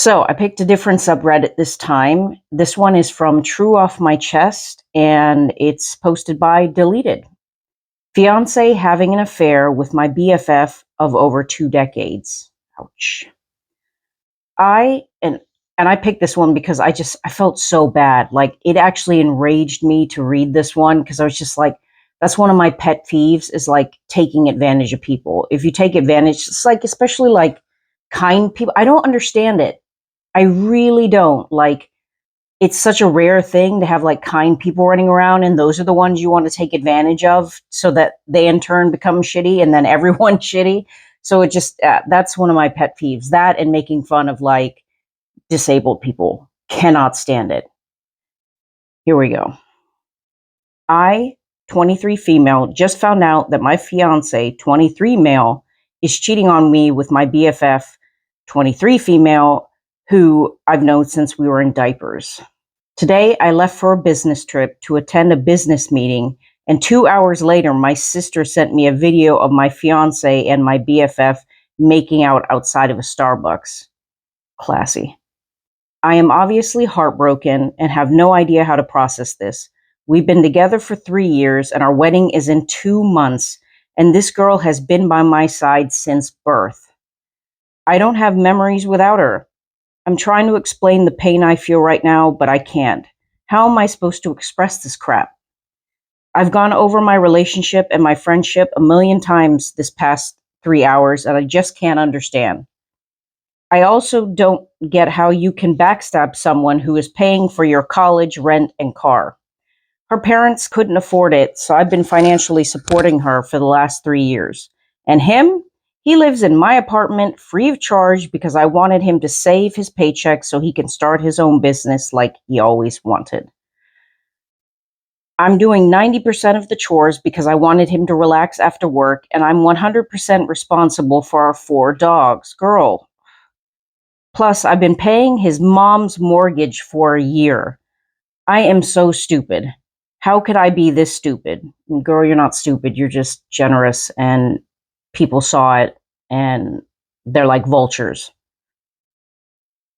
So I picked a different subreddit this time. This one is from True Off My Chest, and it's posted by Deleted. Fiance having an affair with my BFF of over 2 decades. Ouch. I and I picked this one because I felt so bad. Like it actually enraged me to read this one because I was just like, that's one of my pet peeves is like taking advantage of people. If you take advantage, it's like especially like kind people. I don't understand it. I really don't. Like it's such a rare thing to have like kind people running around, and those are the ones you want to take advantage of so that they in turn become shitty and then everyone's shitty. So it just that's one of my pet peeves. That and making fun of like disabled people. Cannot stand it. Here we go. I, 23 female, just found out that my fiance, 23 male, is cheating on me with my BFF, 23 female, who I've known since we were in diapers. Today, I left for a business trip to attend a business meeting, and 2 hours later, my sister sent me a video of my fiance and my BFF making out outside of a Starbucks. Classy. I am obviously heartbroken and have no idea how to process this. We've been together for 3 years, and our wedding is in 2 months, and this girl has been by my side since birth. I don't have memories without her. I'm trying to explain the pain I feel right now, but I can't. How am I supposed to express this crap? I've gone over my relationship and my friendship a million times this past 3 hours, and I just can't understand. I also don't get how you can backstab someone who is paying for your college, rent, and car. Her parents couldn't afford it, so I've been financially supporting her for the last 3 years. And him? He lives in my apartment free of charge because I wanted him to save his paycheck so he can start his own business like he always wanted. I'm doing 90% of the chores because I wanted him to relax after work, and I'm 100% responsible for our 4 dogs. Girl. Plus, I've been paying his mom's mortgage for a year. I am so stupid. How could I be this stupid? Girl, you're not stupid. You're just generous, and people saw it, and they're like vultures.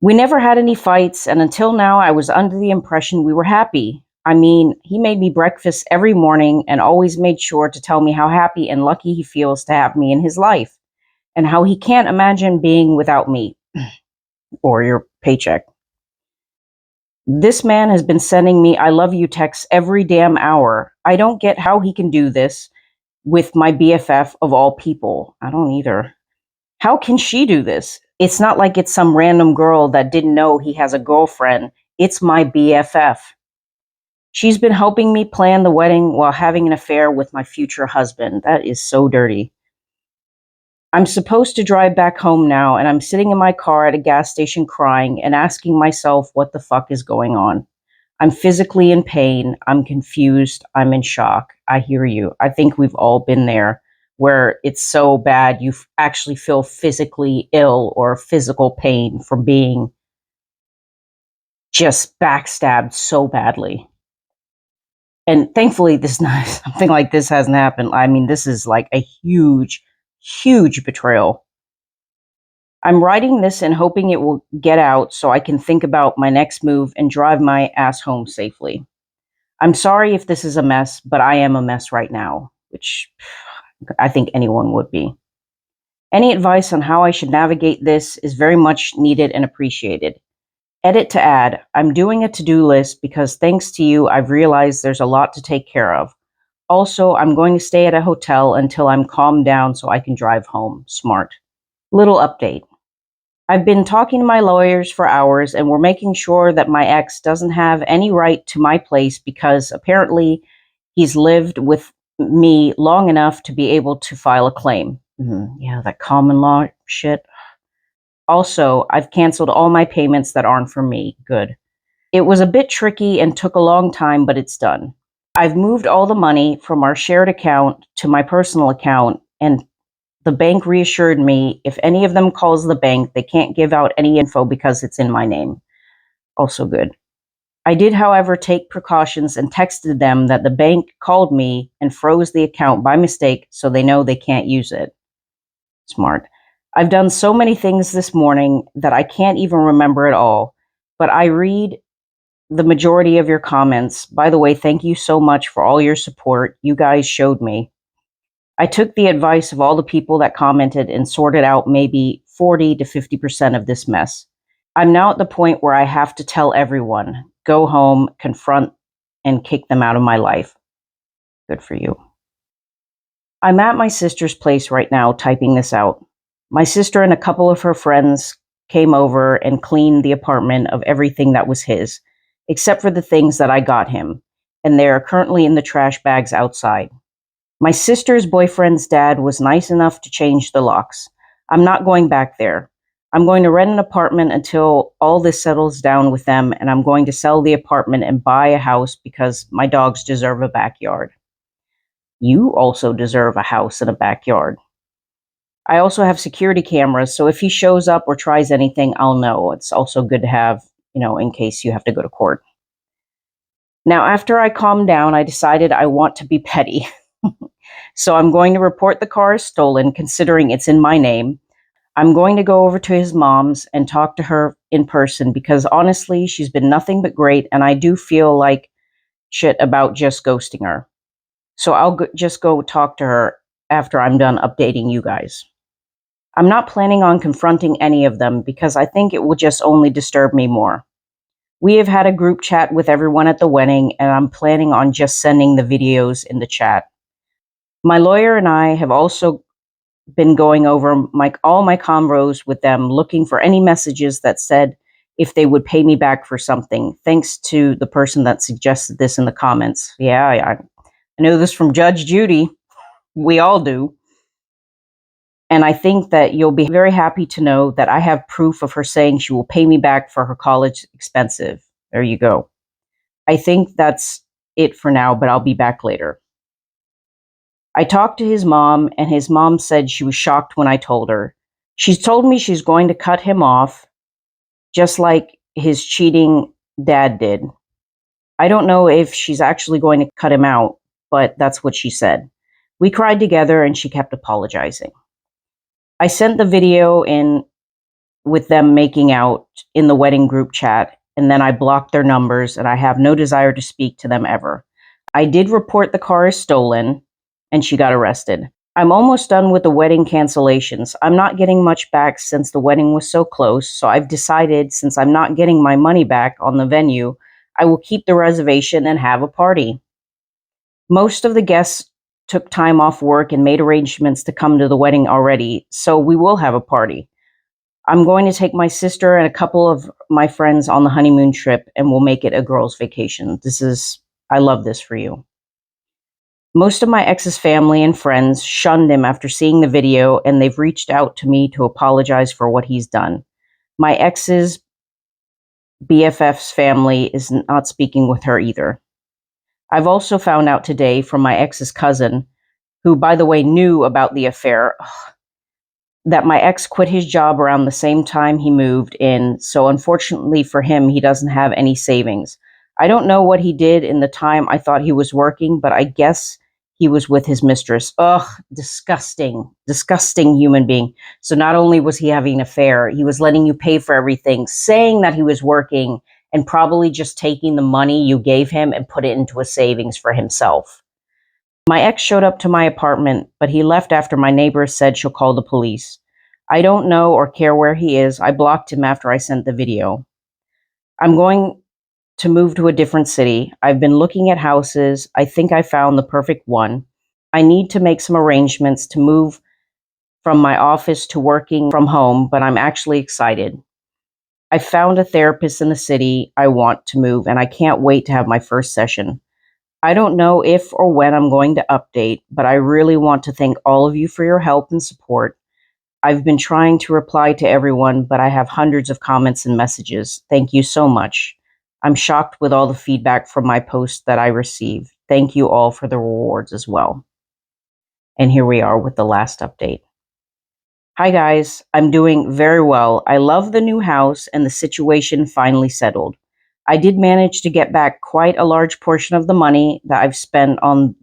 We never had any fights, and until now, I was under the impression we were happy. I mean, he made me breakfast every morning and always made sure to tell me how happy and lucky he feels to have me in his life, and how he can't imagine being without me or your paycheck. This man has been sending me I love you texts every damn hour. I don't get how he can do this with my BFF of all people. I don't either. How can she do this? It's not like it's some random girl that didn't know he has a girlfriend. It's my BFF. She's been helping me plan the wedding while having an affair with my future husband. That is so dirty. I'm supposed to drive back home now, and I'm sitting in my car at a gas station crying and asking myself what the fuck is going on. I'm physically in pain. I'm confused. I'm in shock. I hear you. I think we've all been there where it's so bad you actually feel physically ill or physical pain from being just backstabbed so badly. And thankfully, something like this hasn't happened. I mean, this is like a huge betrayal. I'm writing this and hoping it will get out so I can think about my next move and drive my ass home safely. I'm sorry if this is a mess, but I am a mess right now, which I think anyone would be. Any advice on how I should navigate this is very much needed and appreciated. Edit to add, I'm doing a to-do list because thanks to you, I've realized there's a lot to take care of. Also, I'm going to stay at a hotel until I'm calmed down so I can drive home. Smart. Little update. I've been talking to my lawyers for hours, and we're making sure that my ex doesn't have any right to my place because apparently he's lived with me long enough to be able to file a claim. Yeah, that common law shit. Also, I've canceled all my payments that aren't for me. Good. It was a bit tricky and took a long time, but it's done. I've moved all the money from our shared account to my personal account, and the bank reassured me if any of them calls the bank, they can't give out any info because it's in my name. Also good. I did, however, take precautions and texted them that the bank called me and froze the account by mistake so they know they can't use it. Smart. I've done so many things this morning that I can't even remember it all, but I read the majority of your comments. By the way, thank you so much for all your support you guys showed me. I took the advice of all the people that commented and sorted out maybe 40 to 50% of this mess. I'm now at the point where I have to tell everyone, go home, confront, and kick them out of my life. Good for you. I'm at my sister's place right now typing this out. My sister and a couple of her friends came over and cleaned the apartment of everything that was his, except for the things that I got him, and they are currently in the trash bags outside. My sister's boyfriend's dad was nice enough to change the locks. I'm not going back there. I'm going to rent an apartment until all this settles down with them, and I'm going to sell the apartment and buy a house because my dogs deserve a backyard. You also deserve a house and a backyard. I also have security cameras, so if he shows up or tries anything, I'll know. It's also good to have, in case you have to go to court. Now, after I calmed down, I decided I want to be petty. So I'm going to report the car as stolen, considering it's in my name. I'm going to go over to his mom's and talk to her in person because honestly, she's been nothing but great, and I do feel like shit about just ghosting her. So I'll just go talk to her after I'm done updating you guys. I'm not planning on confronting any of them because I think it will just only disturb me more. We have had a group chat with everyone at the wedding, and I'm planning on just sending the videos in the chat. My lawyer and I have also been going over all my convos with them, looking for any messages that said if they would pay me back for something, thanks to the person that suggested this in the comments. Yeah, I know this from Judge Judy. We all do. And I think that you'll be very happy to know that I have proof of her saying she will pay me back for her college expensive. There you go. I think that's it for now, but I'll be back later. I talked to his mom, and his mom said she was shocked when I told her. She's told me she's going to cut him off, just like his cheating dad did. I don't know if she's actually going to cut him out, but that's what she said. We cried together, and she kept apologizing. I sent the video in with them making out in the wedding group chat, and then I blocked their numbers, and I have no desire to speak to them ever. I did report the car as stolen, and she got arrested. I'm almost done with the wedding cancellations. I'm not getting much back since the wedding was so close, so I've decided since I'm not getting my money back on the venue, I will keep the reservation and have a party. Most of the guests took time off work and made arrangements to come to the wedding already, so we will have a party. I'm going to take my sister and a couple of my friends on the honeymoon trip, and we'll make it a girls' vacation. I love this for you. Most of my ex's family and friends shunned him after seeing the video, and they've reached out to me to apologize for what he's done. My ex's BFF's family is not speaking with her either. I've also found out today from my ex's cousin, who, by the way, knew about the affair, that my ex quit his job around the same time he moved in, so unfortunately for him, he doesn't have any savings. I don't know what he did in the time I thought he was working, but I guess he was with his mistress. Ugh, disgusting, disgusting human being. So not only was he having an affair, he was letting you pay for everything, saying that he was working, and probably just taking the money you gave him and put it into a savings for himself. My ex showed up to my apartment, but he left after my neighbor said she'll call the police. I don't know or care where he is. I blocked him after I sent the video. I'm going to move to a different city. I've been looking at houses. I think I found the perfect one. I need to make some arrangements to move from my office to working from home, but I'm actually excited. I found a therapist in the city I want to move, and I can't wait to have my first session. I don't know if or when I'm going to update, but I really want to thank all of you for your help and support. I've been trying to reply to everyone, but I have hundreds of comments and messages. Thank you so much. I'm shocked with all the feedback from my posts that I received. Thank you all for the rewards as well. And here we are with the last update. Hi guys, I'm doing very well. I love the new house and the situation finally settled. I did manage to get back quite a large portion of the money that I've spent on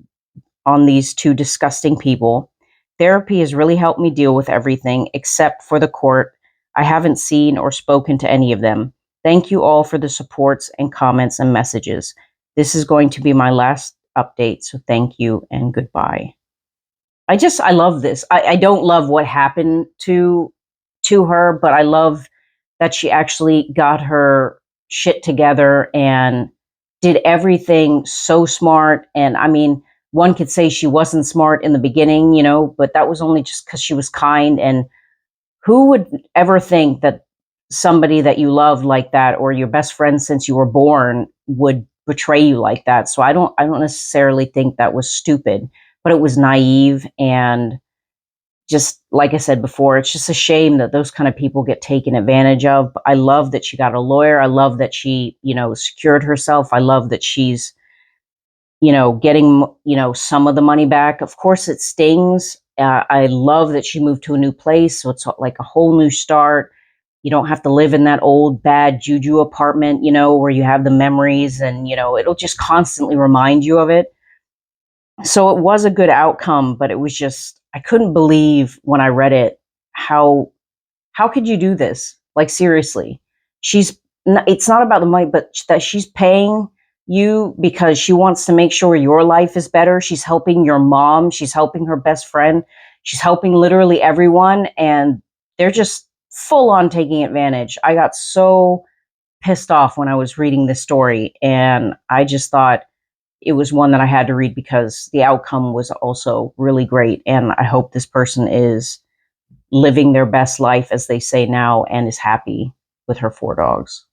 these two disgusting people. Therapy has really helped me deal with everything except for the court. I haven't seen or spoken to any of them. Thank you all for the supports and comments and messages. This is going to be my last update, so thank you and goodbye. I love this. I don't love what happened to her, but I love that she actually got her shit together and did everything so smart. And I mean, one could say she wasn't smart in the beginning, you know, but that was only just because she was kind. And who would ever think that somebody that you love like that, or your best friend since you were born, would betray you like that? So I don't necessarily think that was stupid, but it was naive. And just like I said before, it's just a shame that those kind of people get taken advantage of. I love that she got a lawyer. I love that she, you know, secured herself. I love that she's, you know, getting, you know, some of the money back. Of course, it stings. I love that she moved to a new place. So it's like a whole new start. You don't have to live in that old bad juju apartment, you know, where you have the memories and, you know, it'll just constantly remind you of it. So it was a good outcome, but it was just, I couldn't believe when I read it how could you do this? Like, seriously, it's not about the money, but that she's paying you because she wants to make sure your life is better. She's helping your mom. She's helping her best friend. She's helping literally everyone. And they're just full on taking advantage. I got so pissed off when I was reading this story. And I just thought it was one that I had to read because the outcome was also really great. And I hope this person is living their best life, as they say now, and is happy with her 4 dogs.